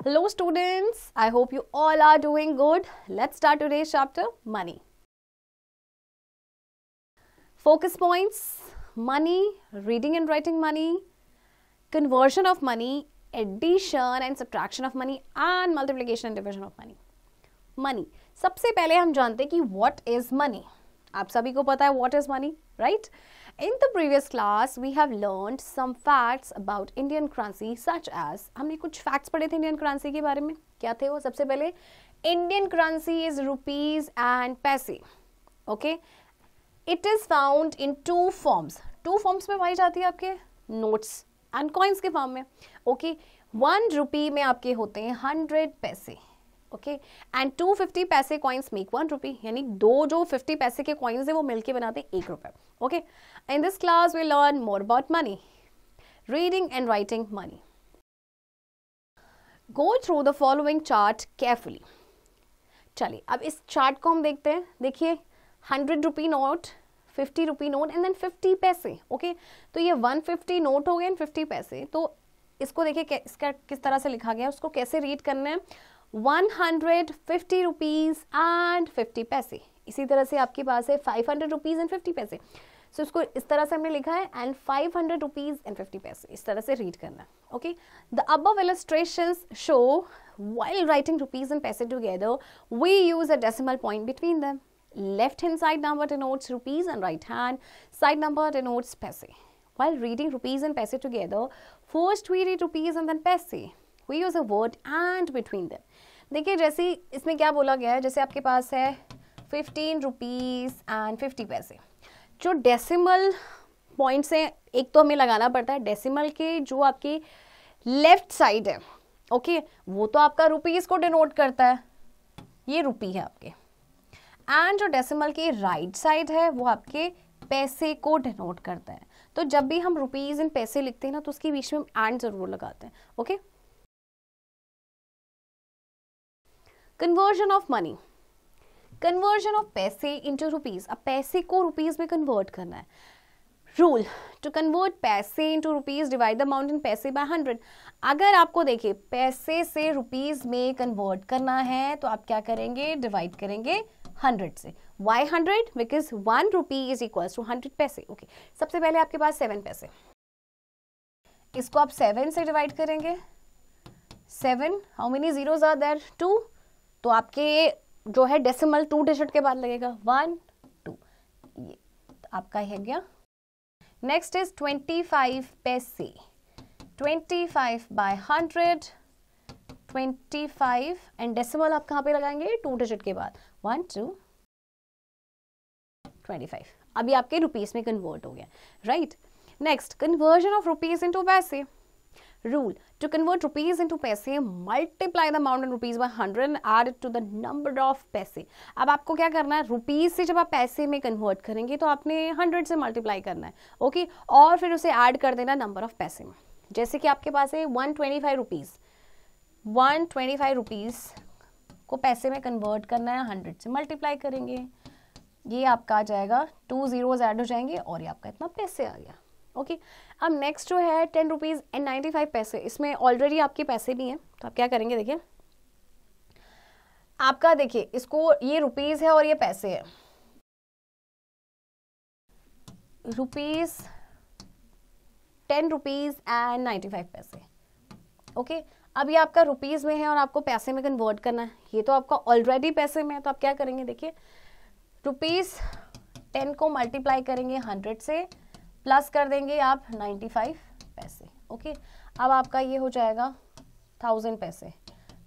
Hello students, I hope you all are doing good. Let's start today's chapter, money. Focus points, money, reading and writing money, conversion of money, addition and subtraction of money and multiplication and division of money. Money. सबसे पहले हम जानते हैं कि what is money. आप सभी को पता है what is money, right? In the previous class, we have learned some facts about Indian currency such as हमने कुछ facts पढ़े थे Indian currency के बारे में. क्या थे वो? सबसे पहले Indian currency is rupees and पैसे. Okay? It is found in two forms. Two forms में पाई जाती है आपके notes and coins के form में. Okay? 1 rupee में आपके होते हैं 100 पैसे. ओके एंड 250 पैसे कॉइन्स मेक 1 रुपी, यानी दो जो 50 पैसे के कॉइन्स है वो मिलके बनाते हैं 1 रुपए. Okay, in this class we learn more about money, reading and writing money. Go through the following chart carefully. चलिए अब इस चार्ट को हम देखते हैं. देखिए 100 rupee note, 50 rupee note and then 50 पैसे. ओके, तो ये 150 नोट हो गए एंड 50 पैसे. तो इसको देखिए इसका किस तरह से लिखा गया है, उसको कैसे रीड करना है. 150 रुपीज एंड 50 पैसे. इसी तरह से आपके पास है 500 रुपीज एंड 50 पैसे. सो इसको इस तरह से हमने लिखा है एंड 500 रुपीज एंड 50 पैसे. इस तरह से रीड करना है. Okay, the above illustrations show while writing rupees and paise together we use a decimal point between them. Left hand side number denotes rupees and right hand side number denotes paise. While reading rupees and paise together, first we read rupees and then paise. We use a word and between them. देखिए जैसे इसमें क्या बोला गया है, जैसे आपके पास है 15 रुपीज एंड 50 पैसे. जो डेसिमल पॉइंट्स हैं एक तो हमें लगाना पड़ता है. डेसिमल के जो आपके लेफ्ट साइड है, ओके, वो तो आपका रुपीज को डिनोट करता है, ये रुपी है आपके. एंड जो डेसिमल की राइट साइड है वो आपके पैसे को डिनोट करता है. तो जब भी हम रुपीज एंड पैसे लिखते हैं ना तो उसके बीच में हम एंड जरूर लगाते हैं. Okay, conversion of money, conversion of पैसे इंटू रुपीज. अब पैसे को रुपीज में कन्वर्ट करना है. रूल, टू कन्वर्ट पैसे into rupees divide the amount in पैसे बाय 100. अगर आपको देखिए पैसे से रुपीज में कन्वर्ट करना है तो आप क्या करेंगे, डिवाइड करेंगे 100 से. Why 100? Because 1 rupee is equal to 100 पैसे. ओके, सबसे पहले आपके पास 7 पैसे, इसको आप 7 से डिवाइड करेंगे. 7, how many zeros are there? 2. तो आपके जो है डेसिमल 2 डिजिट के बाद लगेगा 1 2. ये आपका है गया. नेक्स्ट इज 25 पैसे. 25 बाय 100, 25 एंड डेसिमल आप कहाँ पे लगाएंगे? 2 डिजिट के बाद 1 2 25. अभी आपके रुपीज में कन्वर्ट हो गया, right. Next, conversion of rupees into पैसे. Rule, to convert rupees into paise, multiply the amount in rupees by 100 and add it to the number of paise. अब आपको क्या करना है, रुपीज से जब आप पैसे में कन्वर्ट करेंगे तो आपने 100 से मल्टीप्लाई करना है. ओके, और फिर उसे ऐड कर देना नंबर ऑफ पैसे में. जैसे कि आपके पास है 125 रुपीज. 125 रुपीज को पैसे में कन्वर्ट करना है, 100 से मल्टीप्लाई करेंगे, ये आपका आ जाएगा, 2 जीरोज ऐड हो जाएंगे और ये आपका इतना पैसे आ गया. ओके, अब नेक्स्ट जो है 10 रुपीज एंड 95 पैसे. इसमें ऑलरेडी आपके पैसे भी हैं तो आप क्या करेंगे, देखिए आपका, देखिए इसको, ये रुपीज है और ये पैसे है. रुपीज 10 रुपीज एंड 95 पैसे. ओके, अब ये आपका रुपीज में है और आपको पैसे में कन्वर्ट करना है. ये तो आपका ऑलरेडी पैसे में है तो आप क्या करेंगे, देखिए रुपीज 10 को मल्टीप्लाई करेंगे 100 से, प्लस कर देंगे आप 95 पैसे. ओके, अब आपका ये हो जाएगा 1000 पैसे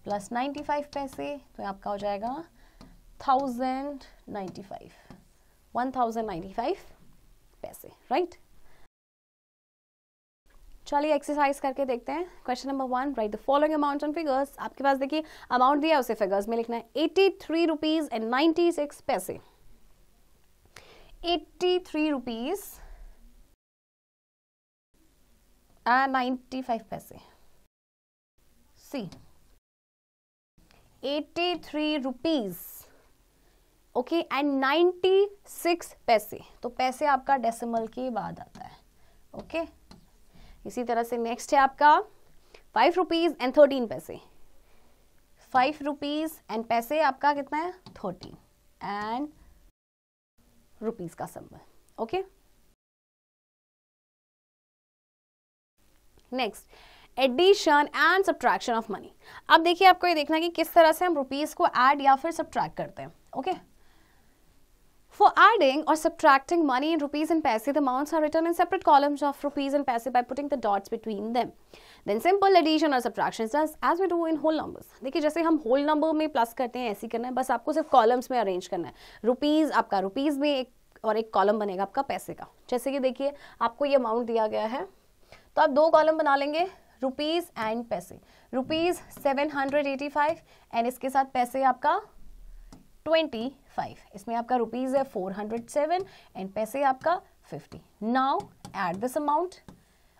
प्लस 95 पैसे, तो आपका हो जाएगा 1095 पैसे, राइट. चलिए एक्सरसाइज करके देखते हैं. Question number 1, right the following amount on figures. आपके पास देखिए अमाउंट दिया है, उसे फिगर्स में लिखना है. 83 रुपीज एंड 96 पैसे. 83 रुपीज and 95 पैसे. सी 83 रुपीज, ओके, एंड 96 पैसे. तो पैसे आपका डेसिमल के बाद आता है. ओके, इसी तरह से नेक्स्ट है आपका 5 रुपीज एंड 13 पैसे. 5 रुपीज एंड पैसे आपका कितना है 30 एंड रुपीज का symbol. Okay, next addition and subtraction of money. अब देखिए आपको ये देखना है कि किस तरह से हम रुपीज को ऐड या फिर सब्ट्रैक्ट करते हैं. Okay, For adding or subtracting money in rupees and paise, the amounts are written in separate columns of rupees and paise by putting the dots between them. Then simple addition or subtraction is as we do in whole numbers. देखिए जैसे हम whole number में plus करते हैं ऐसे ही करना है, बस आपको सिर्फ कॉलम्स में अरेंज करना है. रुपीज आपका रुपीज में एक और एक कॉलम बनेगा आपका पैसे का. जैसे कि देखिए आपको ये अमाउंट दिया गया है तो आप दो कॉलम बना लेंगे, रुपीज एंड पैसे. रुपीज 785 एंड इसके साथ पैसे आपका 25. इसमें आपका रुपीज है 407 एंड पैसे आपका 50. Now add this amount.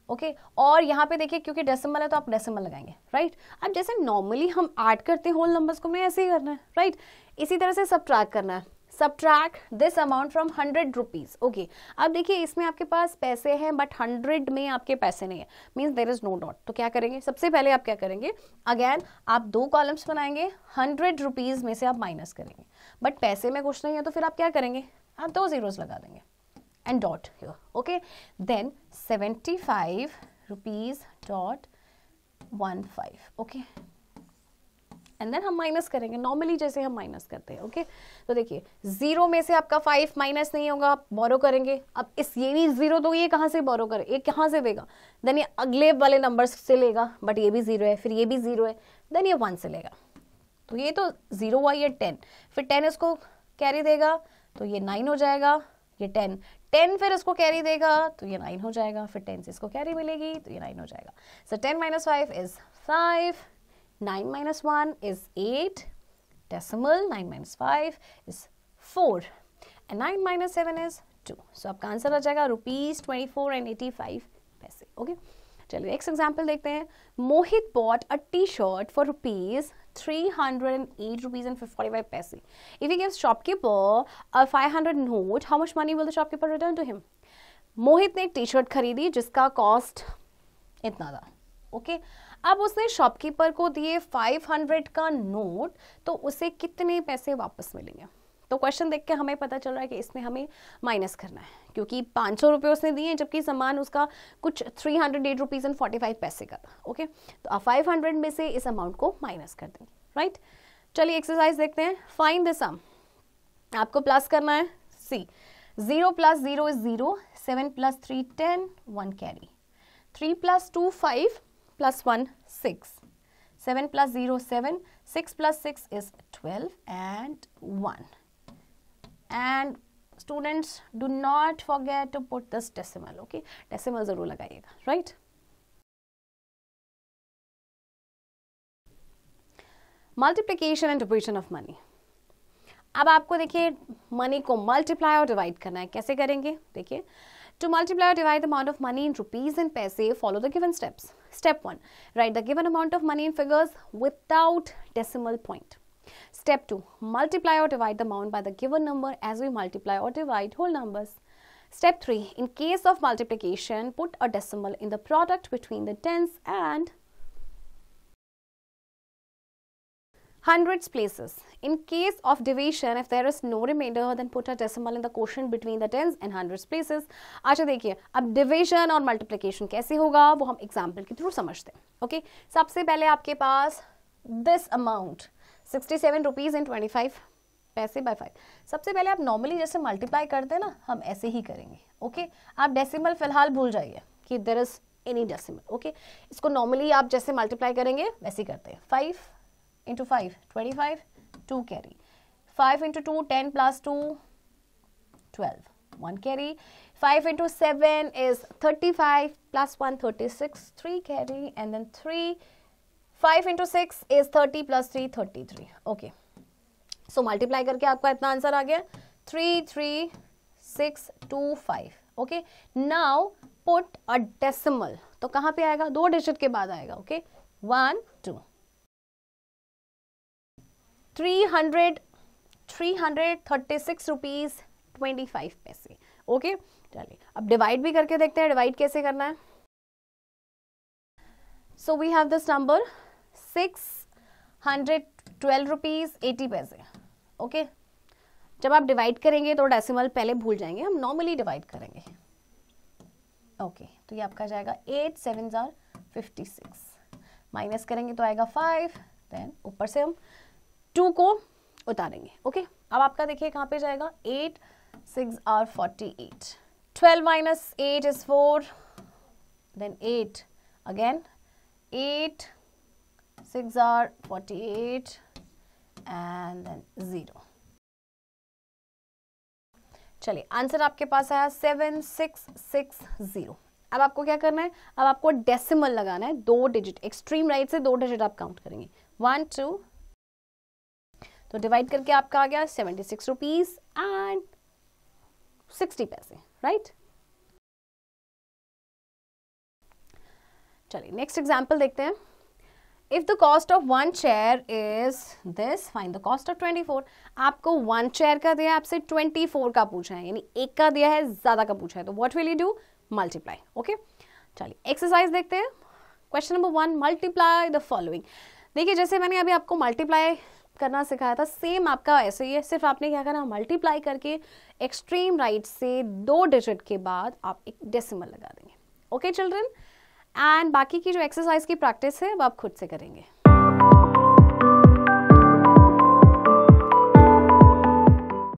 Okay, और यहाँ पे देखिए क्योंकि डेसिमल है तो आप डेसिमल लगाएंगे, राइट. अब जैसे नॉर्मली हम ऐड करते हैं होल नंबर्स को, हमें ऐसे ही करना है, राइट. इसी तरह से सब्ट्रैक्ट करना है. Subtract this amount from 100 rupees. Okay, अब देखिए इसमें आपके पास पैसे हैं बट 100 में आपके पैसे नहीं है, means there is no dot. तो क्या करेंगे, सबसे पहले आप क्या करेंगे, अगेन आप दो कॉलम्स बनाएंगे, 100 रुपीज में से आप माइनस करेंगे, बट पैसे में कुछ नहीं है तो फिर आप क्या करेंगे, आप दो जीरोस लगा देंगे and dot here. Okay, then 75 rupees dot 15. Okay, and then हम माइनस करेंगे नॉर्मली जैसे हम माइनस करते हैं. ओके, तो देखिए जीरो में से आपका 5 माइनस नहीं होगा, आप बोरो करेंगे. अब इस ये भी जीरो तो ये कहाँ से बोरो करे, ये कहाँ से देगा, देन ये अगले वाले नंबर से लेगा, बट ये भी जीरो है, फिर ये भी जीरो है, देन ये 1 से लेगा. तो ये तो जीरो हुआ, ये 10, फिर 10 इसको कैरी देगा तो ये 9 हो जाएगा, ये 10 फिर इसको कैरी देगा तो ये 9 हो जाएगा, फिर 10 से इसको कैरी मिलेगी तो ये 9 हो जाएगा. सो 10 minus 5 is 5, 9 minus 1 is 8, decimal 9 minus 5 is 4 and 9 minus 7 is 2. So आपका आंसर आ जाएगा ₹24 and 85 पैसे. ओके, चलिए नेक्स्ट एग्जाम्पल देखते हैं. मोहित bought a t-shirt for ₹308 and 45 paise. If he gives shopkeeper a 500 note, how much money will the shopkeeper return to him? मोहित ने एक T shirt खरीदी जिसका कॉस्ट इतना था. ओके, अब उसने शॉपकीपर को दिए 500 का नोट, तो उसे कितने पैसे वापस मिलेंगे. तो क्वेश्चन देख के हमें पता चल रहा है कि इसमें हमें माइनस करना है, क्योंकि 500 रुपये उसने दिए जबकि सामान उसका कुछ 308 रुपीज एंड 45 पैसे का था. ओके, तो आप 500 में से इस अमाउंट को माइनस कर देंगे, राइट. चलिए एक्सरसाइज देखते हैं. फाइंड द सम. आपको प्लस करना है. सी 0 plus 0 is 0, 7 plus 3 10, 1 carry, 3 plus 2 5 plus 1 6, 7 plus 0 7, 6 plus 6 is 12 and 1. And students, do not forget to put this decimal. Okay, decimal जरूर लगाइएगा, right. Multiplication and division of money. अब आपको देखिए मनी को multiply और डिवाइड करना है. कैसे करेंगे, देखिए. To multiply or divide the amount of money in rupees and paise, follow the given steps. Step 1, write the given amount of money in figures without decimal point. Step 2, multiply or divide the amount by the given number as we multiply or divide whole numbers. Step 3, in case of multiplication, put a decimal in the product between the tens and hundreds places. In case of division, if there is no remainder, then put a decimal in the quotient between the tens and hundreds places. अच्छा देखिए, अब division और multiplication कैसे होगा वो हम example के through समझते हैं. ओके, सबसे पहले आपके पास दिस अमाउंट 67 रुपीज एंड 25 पैसे बाय 5. सबसे पहले आप नॉर्मली जैसे मल्टीप्लाई करते हैं ना, हम ऐसे ही करेंगे. ओके, आप डेसिमल फिलहाल भूल जाइए कि there is any decimal. Okay, इसको नॉर्मली आप जैसे मल्टीप्लाई करेंगे वैसे ही करते हैं. 5 into 5 25, 2 carry, 5 into 2 10 plus 2 12, 1 carry, 5 into 7 is 35 plus 1 36, 3 carry, and then 5 into 6 is 30 plus 3 33. Okay, so multiply करके आपका इतना आंसर आ गया 33625. Okay, now put a decimal. तो कहाँ पे आएगा, 2 डिजिट के बाद आएगा. ओके, 1 2 336 रुपीज 25 पैसे. ओके, चलिए अब डिवाइड भी करके देखते हैं. डिवाइड कैसे करना है. So we have this number 600 12 rupees 80 पैसे। ओके, जब आप डिवाइड करेंगे तो डेसिमल पहले भूल जाएंगे, हम नॉर्मली डिवाइड करेंगे। ओके, तो ये आपका जाएगा 8 7 जार 56, माइनस करेंगे तो आएगा 5, देन ऊपर से हम 2 को उतारेंगे। ओके, अब आपका देखिए कहाँ पे जाएगा, 8 6 are 48, 12 minus 8 is 4, then 8 again, 8 6 are 48 and then 0। चलिए आंसर आपके पास आया 7660। अब आपको क्या करना है, अब आपको डेसिमल लगाना है, 2 डिजिट, एक्सट्रीम राइट से 2 डिजिट आप काउंट करेंगे, 1 2, तो डिवाइड करके आपका आ गया 76 रुपीज एंड 60 पैसे, राइट। चलिए नेक्स्ट एग्जाम्पल देखते हैं। If the cost of 1 chair is this, find the cost of 24। आपको 1 चेयर का दिया है, आपसे 24 का पूछा है, यानी एक का दिया है, ज्यादा का पूछा है, तो what will you do, multiply. Okay, चलिए एक्सरसाइज देखते हैं। Question number 1, multiply the following. देखिए जैसे मैंने अभी आपको मल्टीप्लाई करना सिखाया था, सेम आपका ऐसे ही है, सिर्फ आपने क्या करना, मल्टीप्लाई करके एक्सट्रीम राइट से 2 डिजिट के बाद आप एक डेसिमल लगा देंगे। ओके चिल्ड्रन, एंड बाकी की जो एक्सरसाइज की प्रैक्टिस है वो आप खुद से करेंगे।